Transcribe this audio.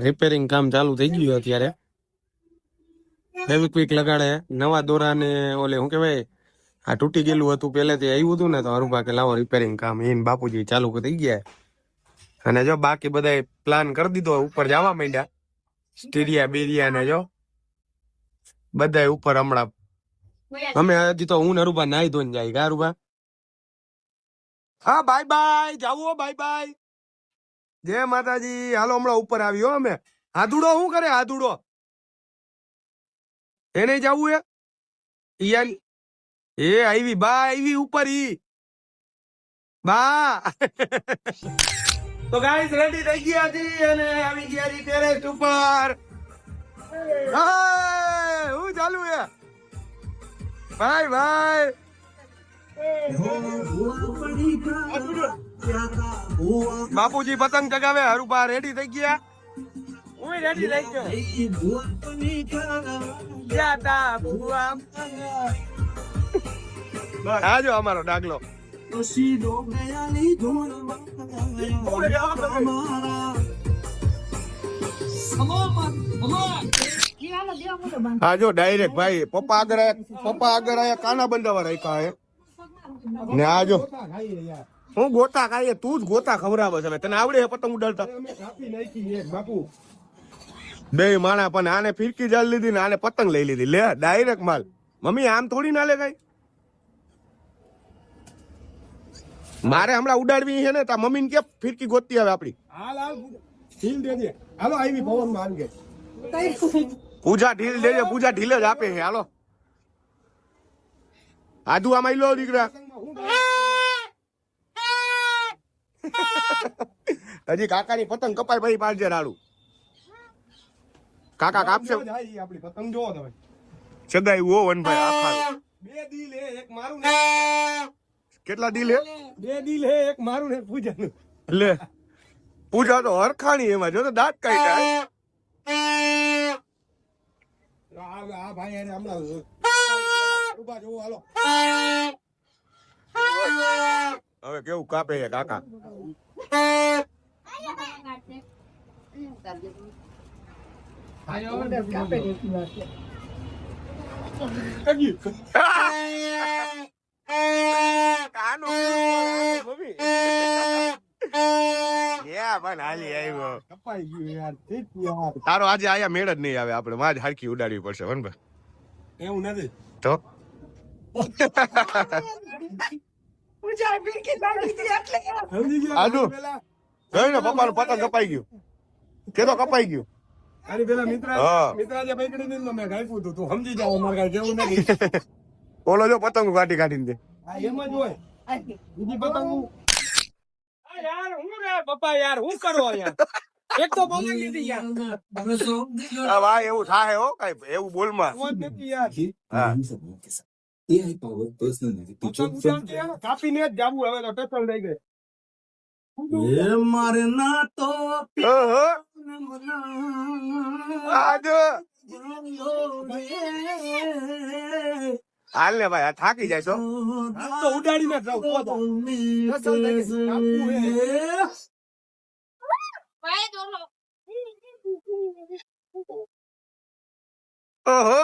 Repairing કામ ચાલુ થઈ ગયું અત્યારે. ફેવિક્વિક લગાડે નવા દોરા ને ઓલે શું કેવાય આ તૂટી ગયેલું હતું પહેલેથી આવ્યું હતું ને તો હરુભા કે લાવો રિપેરિંગ કામ એને બાપુજી ચાલુ થઈ ગયા. અને જો બાકી બધા પ્લાન કરી દીધો ઉપર જવા માંડ્યા સ્ટીરિયા બેરિયા ને જો બધા ઉપર હમણાં અમે હજી તો હું હરુભા નાઈ ધોઈને જાય કા હરુભા. હા બાય બાય જાવો બાય બાય જય માતાજી. હાલો હમણાં ઉપર આવ્યો અમે. હાથુડો શું કરે હાથુડો એને જવું એ આવી બા આવી ઉપર ઈ બા. તો ગાઈસ રેડી થઈ ગયા છી અને આવી ગયા છી ટેરેસ ઉપર. હું ચાલુ હે ભાઈ ભાઈ. બાપુજી પતંગ ચગાવે હરુભા રેડી થઈ ગયા. હું રેડી થઈ ગયો. આજો અમારો ડાગલો. હા જો ડાયરેક્ટ ભાઈ પપ્પા આગળ આયા કાના બંધાવા રાખ્યા હે ને આ જો હું ગોતા ખાઈએ તું જ ગોતા ખવડાવે છે. તને આવડે પતંગ ઉડાડતા? બાપુ બે માણા પણ આને ફિરકી જાળ લીધી ને આને પતંગ લઈ લીધી. લે ડાયરેક્ટ માલ. મમ્મી આમ થોડી ના લે કઈ. મારે હમણાં ઉડાડવી છે ને તા મમ્મી ને કે ફિરકી ગોતતી આવે આપડી. હાલો આવી પવન માં આવી પૂજા ઢીલ દેજે. પૂજા ઢીલ જ આપે છે. હાલો આધુ આમાં લો દીકરા. હજી કાકાની પતંગ કપાય ભાઈ પાડજે રાડું. કાકા કાપશે આપડી પતંગ જોવો તમે. સગાઈ ઓ વનભાઈ આખા 2 દિલ હે એક મારું ને કેટલા દિલ હે? 2 દિલ હે એક મારું ને પૂજાનું. લે પૂજા તો હરખાણી એમાં જો તો દાંત કાઢ્યા. આ ભાઈ એને હમણાં ઉભા જોવો. હાલો હવે કેવું કાપે છે કાકા. તારો આજે આયા મેળ જ નહીં આવે. આપડે માં જ હરખી ઉડાડવી પડશે વનભાઈ. એવું નથી તો આજુ ગઈ ને પપ્પાનું પતંગ કપાઈ ગયું. કે તો કપાઈ ગયું. અરે પેલા મિત્રાજે પકડી દીધું મેં ગાયપું તું સમજી જાવ. અમારે કઈ કેવું નથી. ઓલો જો પતંગ કાઢીને દે. એમ જ હોય બીજી પતંગ. યાર હું રે પપ્પા યાર હું કરો યાર. એક તો બોલી લીધી યાર. હા ભાઈ એવું થાય હો કઈ એવું બોલમાં. હા કાપીને જ જાવું હવે તો ટચલ થઈ ગઈ. મારે ના તો હાલ ને ભાઈ થાકી જાય છો તો ઉડાડીને જાવ. ઓહો